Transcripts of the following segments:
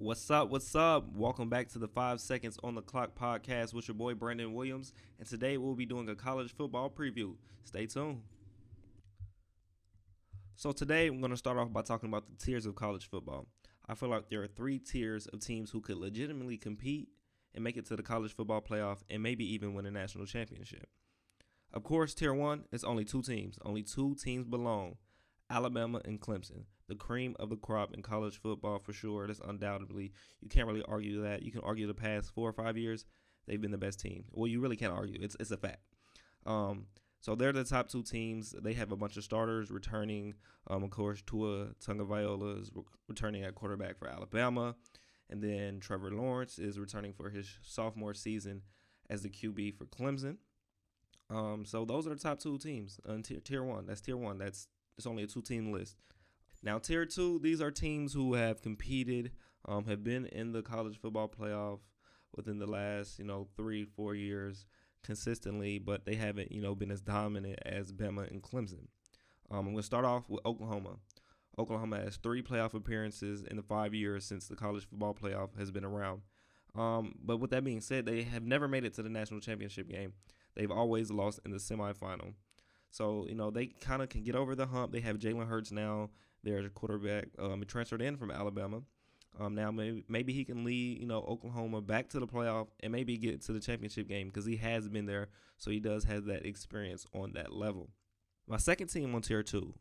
What's up? What's up? Welcome back to the 5 Seconds on the Clock podcast with your boy Brandon Williams. And today we'll be doing a college football preview. Stay tuned. So, today I'm going to start off by talking about the tiers of college football. I feel like there are three tiers of teams who could legitimately compete and make it to the college football playoff and maybe even win a national championship. Of course, tier one is only two teams. Only two teams belong: Alabama and Clemson, the cream of the crop in college football for sure. That's undoubtedly, you can't really argue that. You can argue the past 4 or 5 years, they've been the best team. Well, you really can't argue. It's a fact. So they're the top two teams. They have a bunch of starters returning. Of course, Tua Tagovailoa is returning at quarterback for Alabama, and then Trevor Lawrence is returning for his sophomore season as the QB for Clemson. So those are the top two teams on tier one. That's tier one. It's only a two-team list. Now, tier two, these are teams who have competed, have been in the college football playoff within the last, 3-4 years consistently, but they haven't, been as dominant as Bama and Clemson. I'm going to start off with Oklahoma. Oklahoma has 3 playoff appearances in the 5 years since the college football playoff has been around. But with that being said, they have never made it to the national championship game. They've always lost in the semifinal. So, they kind of can get over the hump. They have Jalen Hurts now. They're a quarterback. He transferred in from Alabama. Now maybe he can lead, Oklahoma back to the playoff and maybe get to the championship game because he has been there. So he does have that experience on that level. My second team on tier two,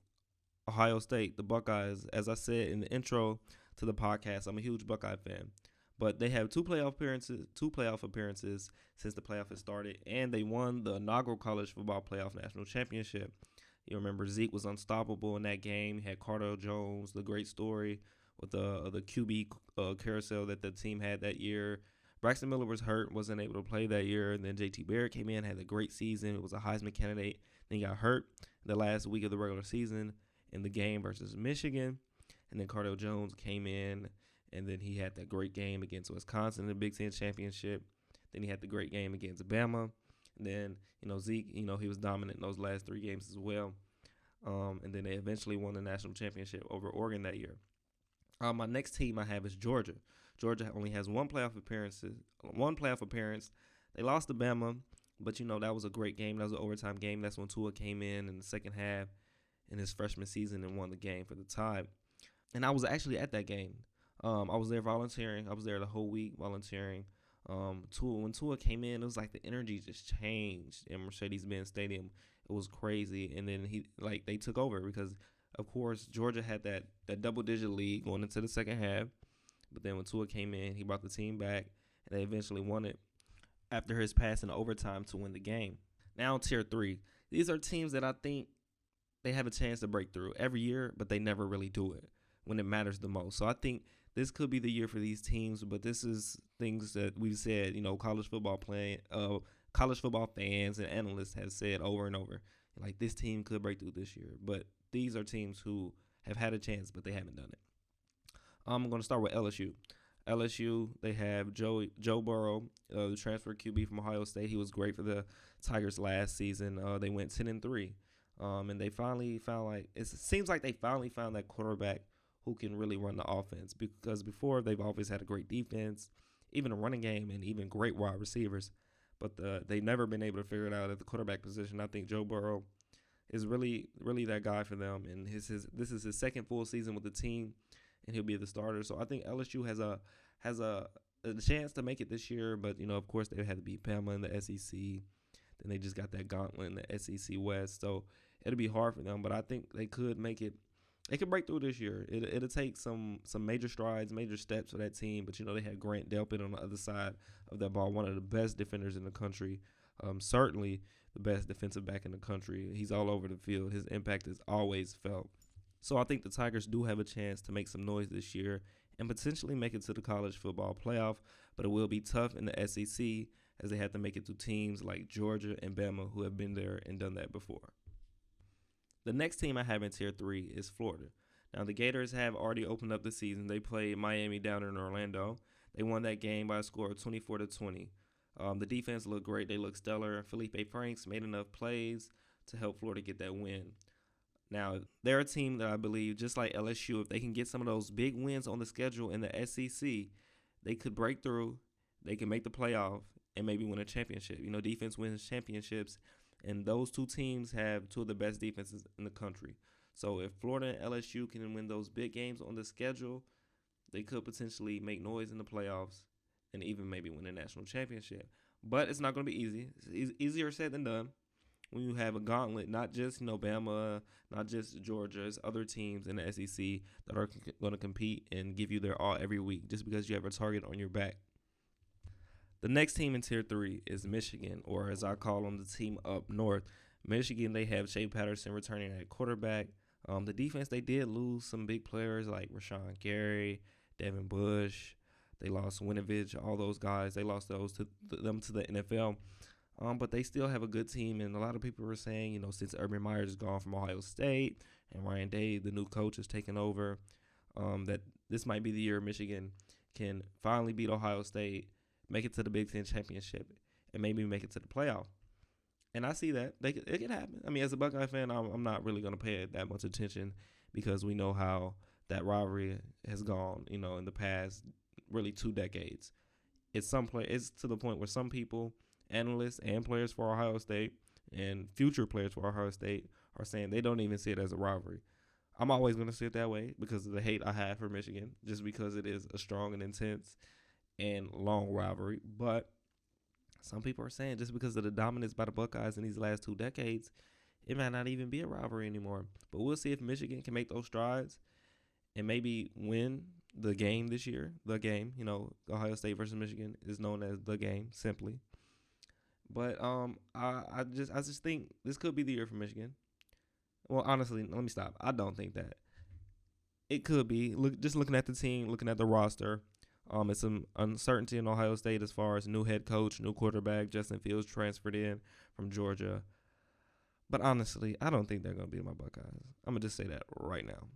Ohio State, the Buckeyes. As I said in the intro to the podcast, I'm a huge Buckeye fan. But they have two playoff appearances since the playoff has started, and they won the inaugural college football playoff national championship. You remember Zeke was unstoppable in that game. He had Cardell Jones, the great story with the QB carousel that the team had that year. Braxton Miller was hurt, wasn't able to play that year, and then JT Barrett came in, had a great season. It was a Heisman candidate. Then he got hurt the last week of the regular season in the game versus Michigan, and then Cardell Jones came in. And then he had that great game against Wisconsin in the Big Ten Championship. Then he had the great game against Bama. And then, Zeke, he was dominant in those last 3 games as well. And then they eventually won the national championship over Oregon that year. My next team I have is Georgia. Georgia only has one playoff appearance. They lost to Bama, but, that was a great game. That was an overtime game. That's when Tua came in the second half in his freshman season and won the game for the tie. And I was actually at that game. I was there volunteering. I was there the whole week volunteering. When Tua came in, it was like the energy just changed in Mercedes-Benz Stadium. It was crazy. And then they took over because, of course, Georgia had that double-digit lead going into the second half. But then when Tua came in, he brought the team back, and they eventually won it after his pass in overtime to win the game. Now, tier 3. These are teams that I think they have a chance to break through every year, but they never really do it when it matters the most. So I think this could be the year for these teams, but this is things that we've said, college football fans and analysts have said over and over. Like, this team could break through this year, but these are teams who have had a chance, but they haven't done it. I'm going to start with LSU. LSU, they have Joe Burrow, the transfer QB from Ohio State. He was great for the Tigers last season. They went 10-3, and they finally found it seems like they finally found that quarterback who can really run the offense, because before they've always had a great defense, even a running game, and even great wide receivers. But they've never been able to figure it out at the quarterback position. I think Joe Burrow is really, really that guy for them, and this is his second full season with the team, and he'll be the starter. So I think LSU has a chance to make it this year, but of course they had to beat Bama in the SEC. Then they just got that gauntlet in the SEC West, so it'll be hard for them. But I think they could make it. They could break through this year. It'll take some major strides, major steps for that team. But, they had Grant Delpit on the other side of that ball, one of the best defenders in the country, certainly the best defensive back in the country. He's all over the field. His impact is always felt. So I think the Tigers do have a chance to make some noise this year and potentially make it to the college football playoff. But it will be tough in the SEC as they have to make it to teams like Georgia and Bama who have been there and done that before. The next team I have in tier 3 is Florida. Now, the Gators have already opened up the season. They played Miami down in Orlando. They won that game by a score of 24-20. The defense looked great. They looked stellar. Felipe Franks made enough plays to help Florida get that win. Now, they're a team that I believe, just like LSU, if they can get some of those big wins on the schedule in the SEC, they could break through, they can make the playoff, and maybe win a championship. Defense wins championships, and those two teams have two of the best defenses in the country. So if Florida and LSU can win those big games on the schedule, they could potentially make noise in the playoffs and even maybe win a national championship. But it's not going to be easy. It's easier said than done when you have a gauntlet, not just Bama, not just Georgia, it's other teams in the SEC that are going to compete and give you their all every week just because you have a target on your back. The next team in Tier 3 is Michigan, or as I call them, the team up north. Michigan, they have Shea Patterson returning at quarterback. The defense, they did lose some big players like Rashawn Gary, Devin Bush. They lost Winovich, all those guys. They lost them to the NFL. But they still have a good team, and a lot of people were saying, since Urban Meyer is gone from Ohio State and Ryan Day, the new coach, has taken over, that this might be the year Michigan can finally beat Ohio State, make it to the Big Ten championship, and maybe make it to the playoff. And I see that it could happen. I mean, as a Buckeye fan, I'm not really going to pay it that much attention because we know how that rivalry has gone. In the past, really 2 decades. It's to the point where some people, analysts and players for Ohio State and future players for Ohio State, are saying they don't even see it as a rivalry. I'm always going to see it that way because of the hate I have for Michigan, just because it is a strong and intense and long rivalry. But some people are saying just because of the dominance by the Buckeyes in these last 2 decades, it might not even be a rivalry anymore. But we'll see if Michigan can make those strides and maybe win the game this year. The game, Ohio State versus Michigan is known as the game simply. But I just think this could be the year for Michigan. Well, honestly, let me stop. I don't think that. It could be. Just looking at the team, looking at the roster. It's some uncertainty in Ohio State as far as new head coach, new quarterback. Justin Fields transferred in from Georgia. But honestly, I don't think they're going to beat my Buckeyes. I'm going to just say that right now.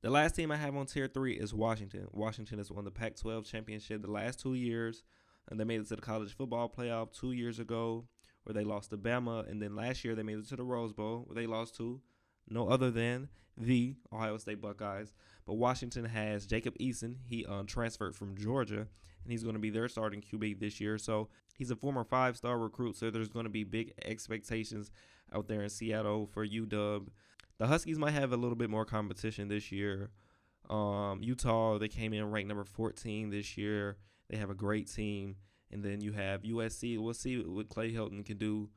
The last team I have on Tier 3 is Washington. Washington has won the Pac-12 championship the last 2 years, and they made it to the college football playoff 2 years ago where they lost to Bama, and then last year they made it to the Rose Bowl where they lost to no other than the Ohio State Buckeyes. But Washington has Jacob Eason. He transferred from Georgia, and he's going to be their starting QB this year. So he's a former 5-star recruit, so there's going to be big expectations out there in Seattle for UW. The Huskies might have a little bit more competition this year. Utah, they came in ranked number 14 this year. They have a great team. And then you have USC. We'll see what Clay Helton can do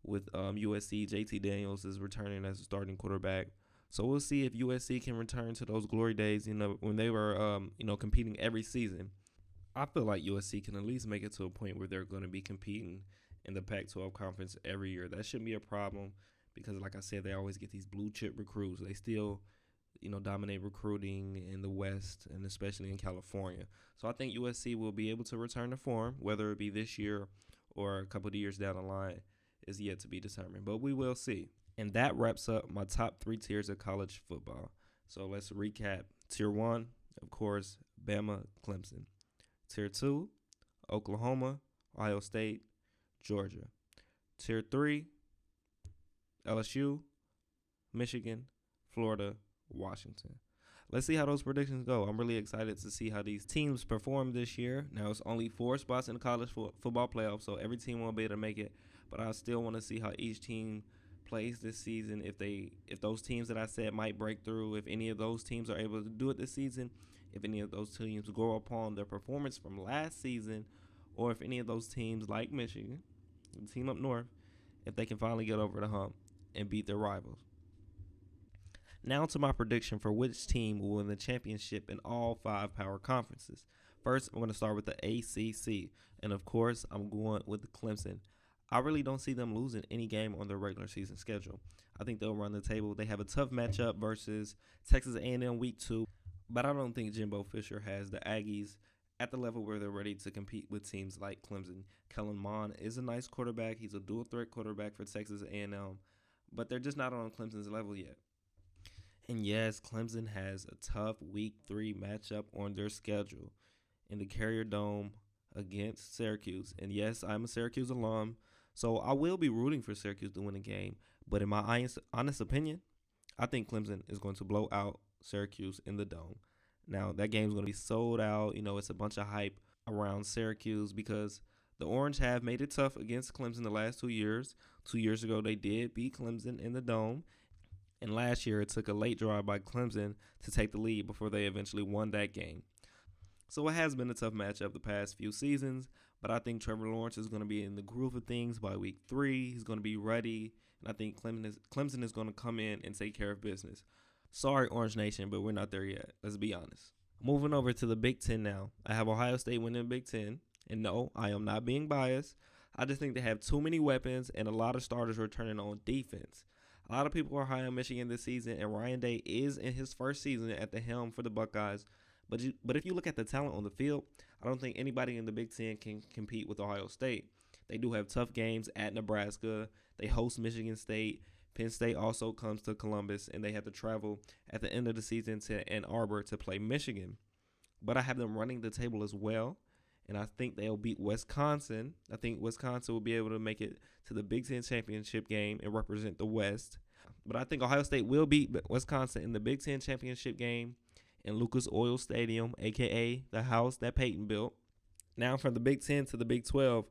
with USC. JT Daniels is returning as a starting quarterback. So we'll see if USC can return to those glory days, when they were, competing every season. I feel like USC can at least make it to a point where they're going to be competing in the Pac-12 conference every year. That shouldn't be a problem because, like I said, they always get these blue chip recruits. They still, dominate recruiting in the West and especially in California. So I think USC will be able to return to form, whether it be this year or a couple of years down the line is yet to be determined. But we will see. And that wraps up my top 3 tiers of college football. So let's recap. Tier 1, of course, Bama, Clemson. Tier 2, Oklahoma, Ohio State, Georgia. Tier 3, LSU, Michigan, Florida, Washington. Let's see how those predictions go. I'm really excited to see how these teams perform this year. Now, it's only 4 spots in the college football playoff, so every team won't be able to make it. But I still want to see how each team plays this season. If those teams that I said might break through, if any of those teams are able to do it this season, if any of those teams grow upon their performance from last season, or if any of those teams like Michigan, the team up north, if they can finally get over the hump and beat their rivals. Now to my prediction for which team will win the championship in all 5 power conferences. First, I'm going to start with the ACC, and of course, I'm going with Clemson. I really don't see them losing any game on their regular season schedule. I think they'll run the table. They have a tough matchup versus Texas A&M week 2, but I don't think Jimbo Fisher has the Aggies at the level where they're ready to compete with teams like Clemson. Kellen Mond is a nice quarterback. He's a dual threat quarterback for Texas A&M, but they're just not on Clemson's level yet. And yes, Clemson has a tough week 3 matchup on their schedule in the Carrier Dome against Syracuse. And yes, I'm a Syracuse alum, so I will be rooting for Syracuse to win the game. But in my honest opinion, I think Clemson is going to blow out Syracuse in the Dome. Now, that game's going to be sold out. It's a bunch of hype around Syracuse because the Orange have made it tough against Clemson the last 2 years. 2 years ago, they did beat Clemson in the Dome. And last year, it took a late drive by Clemson to take the lead before they eventually won that game. So it has been a tough matchup the past few seasons, but I think Trevor Lawrence is going to be in the groove of things by week 3. He's going to be ready, and I think Clemson is going to come in and take care of business. Sorry, Orange Nation, but we're not there yet. Let's be honest. Moving over to the Big Ten now. I have Ohio State winning the Big Ten, and no, I am not being biased. I just think they have too many weapons and a lot of starters returning on defense. A lot of people are high on Michigan this season, and Ryan Day is in his first season at the helm for the Buckeyes. But if you look at the talent on the field, I don't think anybody in the Big Ten can compete with Ohio State. They do have tough games at Nebraska. They host Michigan State. Penn State also comes to Columbus, and they have to travel at the end of the season to Ann Arbor to play Michigan. But I have them running the table as well, and I think they'll beat Wisconsin. I think Wisconsin will be able to make it to the Big Ten championship game and represent the West. But I think Ohio State will beat Wisconsin in the Big Ten championship game in Lucas Oil Stadium, a.k.a. the house that Peyton built. Now from the Big Ten to the Big 12,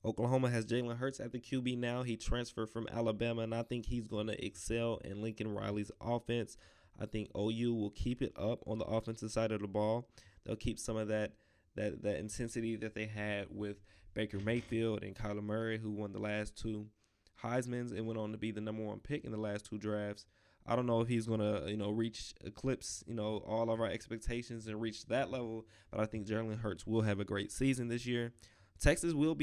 Oklahoma has Jalen Hurts at the QB now. He transferred from Alabama, and I think he's going to excel in Lincoln Riley's offense. I think OU will keep it up on the offensive side of the ball. They'll keep some of that intensity that they had with Baker Mayfield and Kyler Murray, who won the last 2 Heismans and went on to be the number 1 pick in the last 2 drafts. I don't know if he's going to, eclipse, all of our expectations and reach that level, but I think Jalen Hurts will have a great season this year. Texas will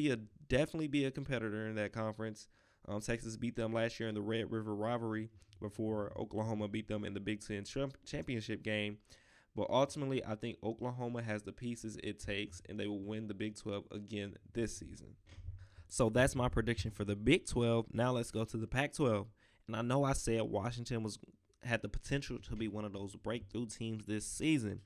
definitely be a competitor in that conference. Texas beat them last year in the Red River rivalry before Oklahoma beat them in the Big Ten championship game. But ultimately, I think Oklahoma has the pieces it takes, and they will win the Big 12 again this season. So that's my prediction for the Big 12. Now let's go to the Pac-12. And I know I said Washington had the potential to be one of those breakthrough teams this season,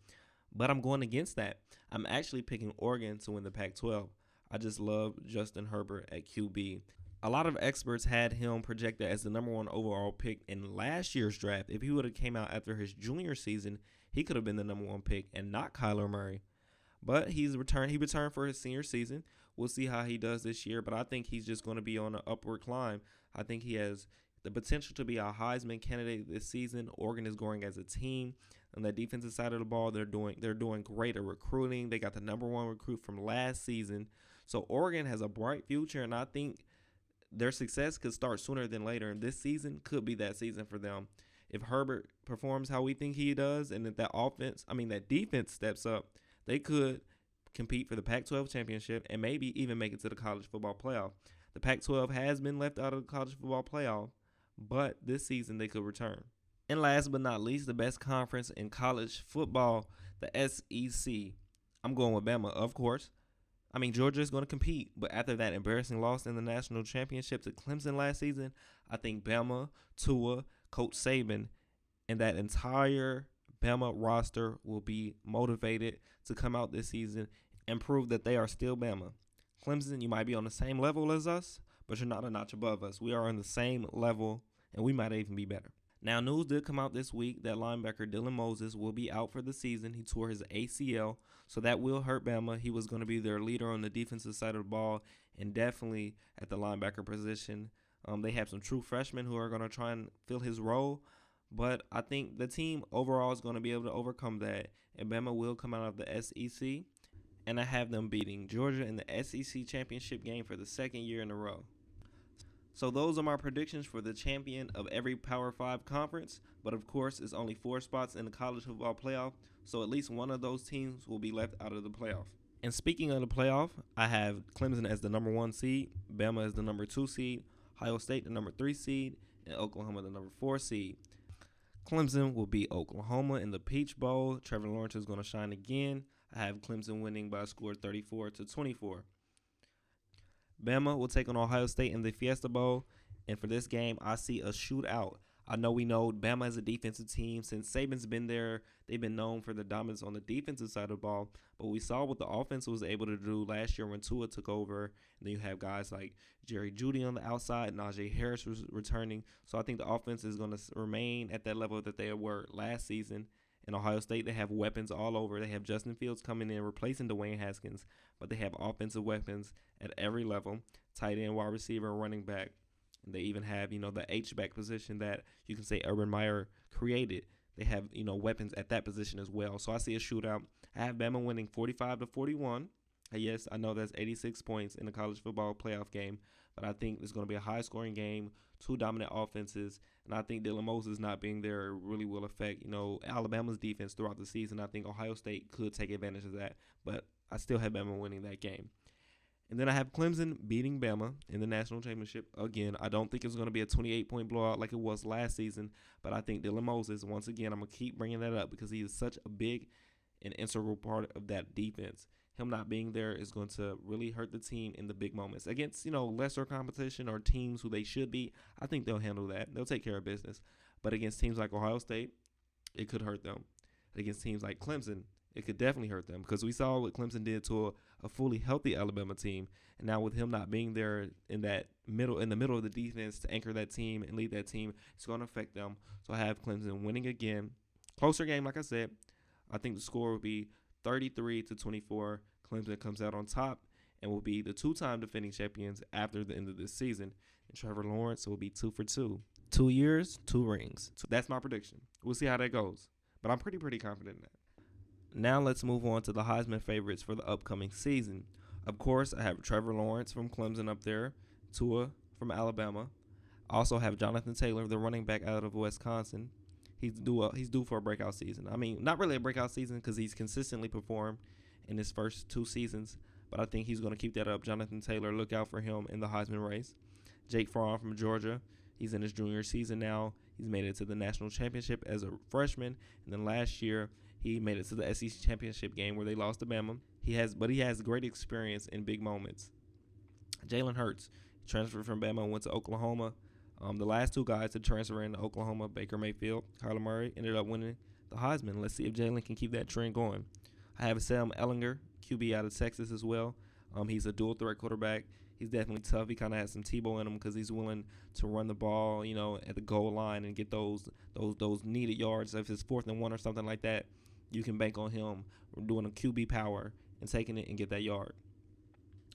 but I'm going against that. I'm actually picking Oregon to win the Pac-12. I just love Justin Herbert at QB. A lot of experts had him projected as the number 1 overall pick in last year's draft. If he would have came out after his junior season, he could have been the number 1 pick and not Kyler Murray. But he returned for his senior season. We'll see how he does this year, but I think he's just going to be on an upward climb. I think he has the potential to be a Heisman candidate this season. Oregon is growing as a team. On the defensive side of the ball, they're doing great at recruiting. They got the number 1 recruit from last season. So Oregon has a bright future, and I think their success could start sooner than later, and this season could be that season for them. If Herbert performs how we think he does, and if that defense steps up, they could compete for the Pac-12 championship and maybe even make it to the college football playoff. The Pac-12 has been left out of the college football playoff, but this season they could return. And last but not least, the best conference in college football, the SEC. I'm going with Bama, of course. Georgia is going to compete, but after that embarrassing loss in the national championship to Clemson last season, I think Bama, Tua, Coach Saban, and that entire Bama roster will be motivated to come out this season and prove that they are still Bama. Clemson, you might be on the same level as us, but you're not a notch above us. We are on the same level, and we might even be better. Now, news did come out this week that linebacker Dylan Moses will be out for the season. He tore his ACL, so that will hurt Bama. He was going to be their leader on the defensive side of the ball and definitely at the linebacker position. They have some true freshmen who are going to try and fill his role, but I think the team overall is going to be able to overcome that, and Bama will come out of the SEC, and I have them beating Georgia in the SEC championship game for the 2nd year in a row. So those are my predictions for the champion of every Power 5 conference. But of course, it's only 4 spots in the college football playoff, so at least one of those teams will be left out of the playoff. And speaking of the playoff, I have Clemson as the number 1 seed, Bama as the number 2 seed, Ohio State the number 3 seed, and Oklahoma the number 4 seed. Clemson will beat Oklahoma in the Peach Bowl. Trevor Lawrence is going to shine again. I have Clemson winning by a score 34-24. Bama will take on Ohio State in the Fiesta Bowl, and for this game, I see a shootout. I know we know Bama as a defensive team. Since Saban's been there, they've been known for the dominance on the defensive side of the ball. But we saw what the offense was able to do last year when Tua took over. And then you have guys like Jerry Jeudy on the outside. Najee Harris was returning. So I think the offense is going to remain at that level that they were last season. In Ohio State, they have weapons all over. They have Justin Fields coming in, replacing Dwayne Haskins. But they have offensive weapons at every level, tight end, wide receiver, and running back. They even have, the H-back position that you can say Urban Meyer created. They have, weapons at that position as well. So I see a shootout. I have Bama winning 45-41. Yes, I know that's 86 points in the college football playoff game, but I think it's going to be a high-scoring game, two dominant offenses, and I think Dylan Moses not being there really will affect, Alabama's defense throughout the season. I think Ohio State could take advantage of that, but I still have Bama winning that game. And then I have Clemson beating Bama in the national championship. Again, I don't think it's going to be a 28-point blowout like it was last season, but I think Dylan Moses, once again, I'm going to keep bringing that up because he is such a big and integral part of that defense. Him not being there is going to really hurt the team in the big moments. Against, lesser competition or teams who they should beat, I think they'll handle that. They'll take care of business. But against teams like Ohio State, it could hurt them. Against teams like Clemson, it could definitely hurt them because we saw what Clemson did to a fully healthy Alabama team. And now with him not being there in the middle of the defense to anchor that team and lead that team, it's going to affect them. So I have Clemson winning again. Closer game, like I said. I think the score will be 33-24. Clemson comes out on top and will be the two-time defending champions after the end of this season. And Trevor Lawrence will be 2 for 2. 2 years, 2 rings. So that's my prediction. We'll see how that goes. But I'm pretty confident in that. Now let's move on to the Heisman favorites for the upcoming season. Of course, I have Trevor Lawrence from Clemson up there, Tua from Alabama. I also have Jonathan Taylor, the running back out of Wisconsin. He's due for a breakout season. I mean, not really a breakout season because he's consistently performed in his first 2 seasons, but I think he's going to keep that up. Jonathan Taylor, look out for him in the Heisman race. Jake Fromm from Georgia. He's in his junior season now. He's made it to the national championship as a freshman, and then last year he made it to the SEC championship game where they lost to Bama. He has great experience in big moments. Jalen Hurts transferred from Bama and went to Oklahoma. The last 2 guys to transfer into Oklahoma, Baker Mayfield, Kyler Murray, ended up winning the Heisman. Let's see if Jalen can keep that trend going. I have Sam Ehlinger, QB out of Texas as well. He's a dual threat quarterback. He's definitely tough. He kind of has some Tebow in him because he's willing to run the ball, at the goal line and get those needed yards. If it's 4th and 1 or something like that, you can bank on him doing a QB power and taking it and get that yard.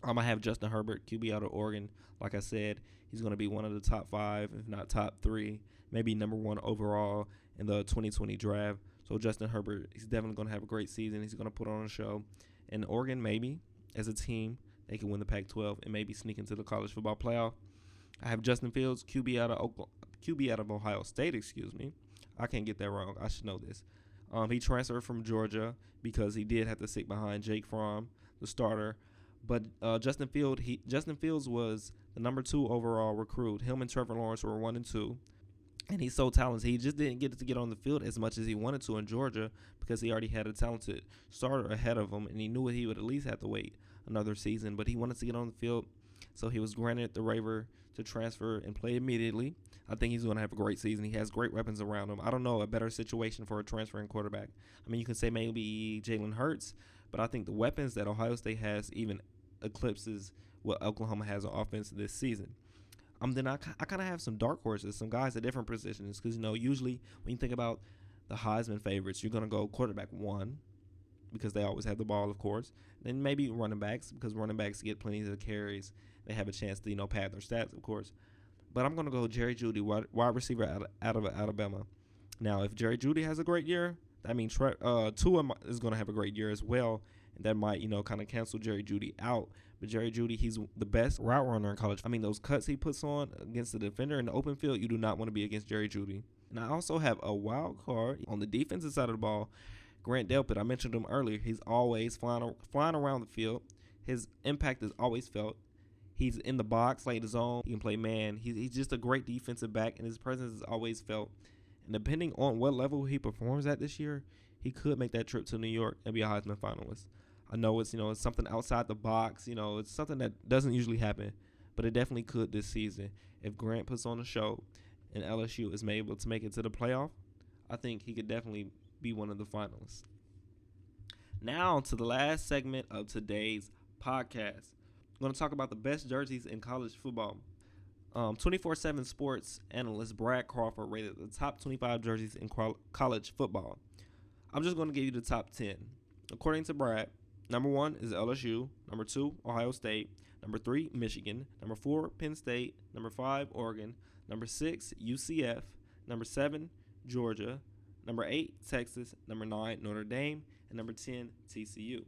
I have Justin Herbert, QB out of Oregon. Like I said, he's going to be one of the top 5, if not top 3, maybe number 1 overall in the 2020 draft. So Justin Herbert, he's definitely going to have a great season. He's going to put on a show. And Oregon, maybe, as a team, they can win the Pac-12 and maybe sneak into the college football playoff. I have Justin Fields, QB out of Ohio State, I can't get that wrong. I should know this. He transferred from Georgia because he did have to sit behind Jake Fromm, the starter. But Justin Fields was the number 2 overall recruit. Him and Trevor Lawrence were 1 and 2. And he's so talented. He just didn't get on the field as much as he wanted to in Georgia because he already had a talented starter ahead of him, and he knew he would at least have to wait another season. But he wanted to get on the field, so he was granted the waiver to transfer and play immediately. I think he's going to have a great season. He has great weapons around him. I don't know a better situation for a transferring quarterback. I mean, you can say maybe Jalen Hurts, but I think the weapons that Ohio State has even eclipses what Oklahoma has on offense this season. Then I kind of have some dark horses, some guys at different positions because, usually when you think about the Heisman favorites, you're going to go quarterback 1 because they always have the ball, of course. Then maybe running backs because running backs get plenty of carries. They have a chance to, pad their stats, of course. But I'm going to go Jerry Jeudy, wide receiver out of Alabama. Now, if Jerry Jeudy has a great year, that means Tua is going to have a great year as well. And that might, kind of cancel Jerry Jeudy out. But Jerry Jeudy, he's the best route runner in college. I mean, those cuts he puts on against the defender in the open field, you do not want to be against Jerry Jeudy. And I also have a wild card on the defensive side of the ball, Grant Delpit. I mentioned him earlier. He's always flying around the field. His impact is always felt. He's in the box, like the zone. He can play man. He's just a great defensive back, and his presence is always felt. And depending on what level he performs at this year, he could make that trip to New York and be a Heisman finalist. I know it's something outside the box. It's something that doesn't usually happen, but it definitely could this season if Grant puts on a show. and LSU is able to make it to the playoff, I think he could definitely be one of the finalists. Now to the last segment of today's podcast. I'm going to talk about the best jerseys in college football. 24/7 Sports analyst Brad Crawford rated the top 25 jerseys in college football. I'm just going to give you the top 10. According to Brad, number 1 is LSU, number 2, Ohio State, number 3, Michigan, number 4, Penn State, number 5, Oregon, number 6, UCF, number 7, Georgia, number 8, Texas, number 9, Notre Dame, and number 10, TCU.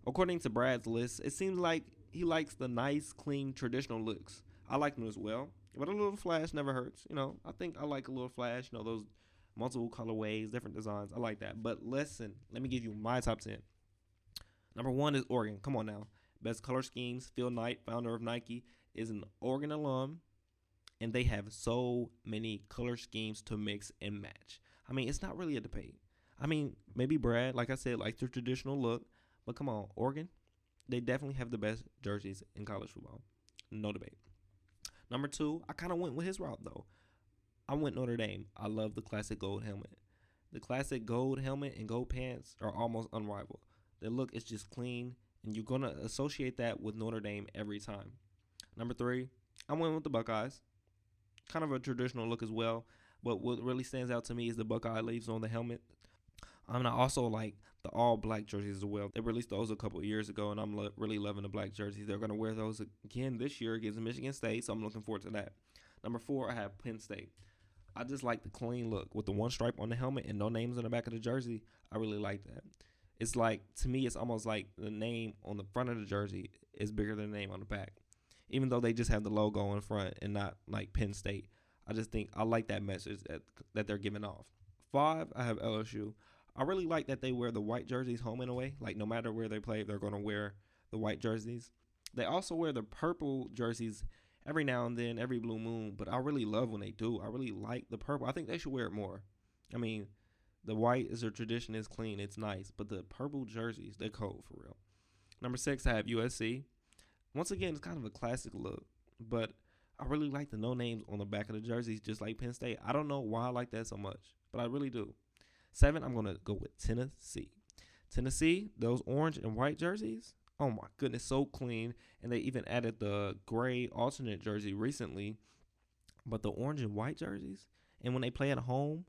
According to Brad's list, it seems like he likes the nice, clean, traditional looks. I like them as well, but a little flash never hurts. I think I like a little flash, those multiple colorways, different designs. I like that. But listen, let me give you my top 10. Number 1 is Oregon. Come on now. Best color schemes. Phil Knight, founder of Nike, is an Oregon alum, and they have so many color schemes to mix and match. I mean, it's not really a debate. I mean, maybe Brad, like I said, likes the traditional look, but come on, Oregon, they definitely have the best jerseys in college football. No debate. Number 2, I kind of went with his route, though. I went Notre Dame. I love the classic gold helmet. The classic gold helmet and gold pants are almost unrivaled. The look is just clean, and you're going to associate that with Notre Dame every time. Number 3, I went with the Buckeyes. Kind of a traditional look as well, but what really stands out to me is the Buckeye leaves on the helmet. I also like the all-black jerseys as well. They released those a couple of years ago, and I'm really loving the black jerseys. They're going to wear those again this year against Michigan State, so I'm looking forward to that. Number 4, I have Penn State. I just like the clean look with the one stripe on the helmet and no names on the back of the jersey. I really like that. It's like, to me, it's almost like the name on the front of the jersey is bigger than the name on the back, even though they just have the logo in front and not like Penn State. I just think I like that message that they're giving off. 5, I have LSU. I really like that they wear the white jerseys home and away. Like, no matter where they play, they're going to wear the white jerseys. They also wear the purple jerseys every now and then, every blue moon, but I really love when they do. I really like the purple. I think they should wear it more. I mean, the white is a tradition, it's clean, it's nice, but the purple jerseys, they're cold for real. Number 6, I have USC. Once again, it's kind of a classic look, but I really like the no names on the back of the jerseys, just like Penn State. I don't know why I like that so much, but I really do. 7, I'm going to go with Tennessee. Tennessee, those orange and white jerseys, oh my goodness, so clean. And they even added the gray alternate jersey recently. But the orange and white jerseys, and when they play at home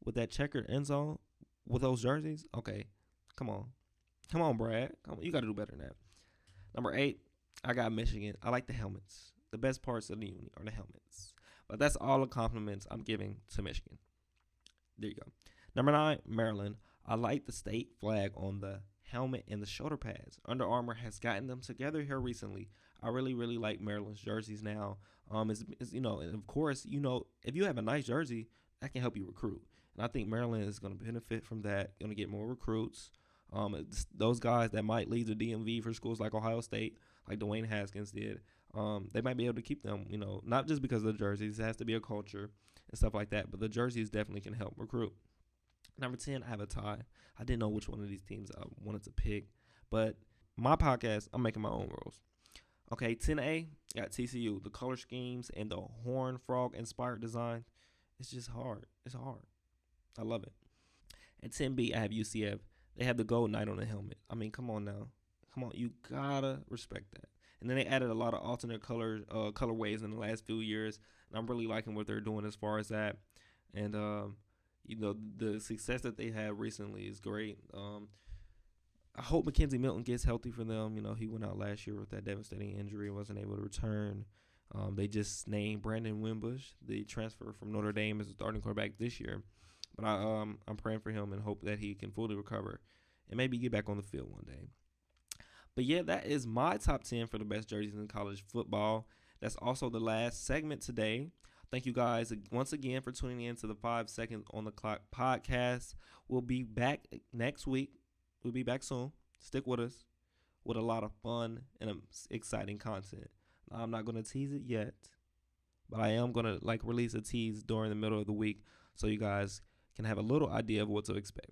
with that checkered end zone with those jerseys, okay, come on. Come on, Brad. Come on, you got to do better than that. Number 8, I got Michigan. I like the helmets. The best parts of the uni are the helmets. But that's all the compliments I'm giving to Michigan. There you go. Number 9, Maryland. I like the state flag on the helmet and the shoulder pads. Under Armour has gotten them together here recently. I really, really like Maryland's jerseys now. And of course, if you have a nice jersey, that can help you recruit. And I think Maryland is going to benefit from that, going to get more recruits. Those guys that might leave the DMV for schools like Ohio State, like Dwayne Haskins did, they might be able to keep them, not just because of the jerseys. It has to be a culture and stuff like that, but the jerseys definitely can help recruit. Number 10, I have a tie. I didn't know which one of these teams I wanted to pick, but my podcast, I'm making my own rules. Okay, 10A, got TCU. The color schemes and the horn frog inspired design, it's just hard. It's hard. I love it. At 10B, I have UCF. They have the gold knight on the helmet. I mean, come on now. Come on, you gotta respect that. And then they added a lot of alternate colorways in the last few years, and I'm really liking what they're doing as far as that. And the success that they had recently is great. I hope Mackenzie Milton gets healthy for them. He went out last year with that devastating injury and wasn't able to return. They just named Brandon Wimbush, the transfer from Notre Dame, as a starting quarterback this year. But I'm praying for him and hope that he can fully recover and maybe get back on the field one day. But yeah, that is my top 10 for the best jerseys in college football. That's also the last segment today. Thank you guys once again for tuning in to the 5 Seconds on the Clock podcast. We'll be back next week. We'll be back soon. Stick with us with a lot of fun and exciting content. I'm not going to tease it yet, but I am going to release a tease during the middle of the week so you guys can have a little idea of what to expect.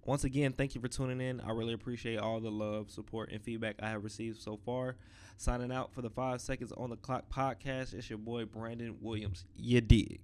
Once again, thank you for tuning in. I really appreciate all the love, support, and feedback I have received so far. Signing out for the 5 Seconds on the Clock podcast. It's your boy, Brandon Williams. You dig.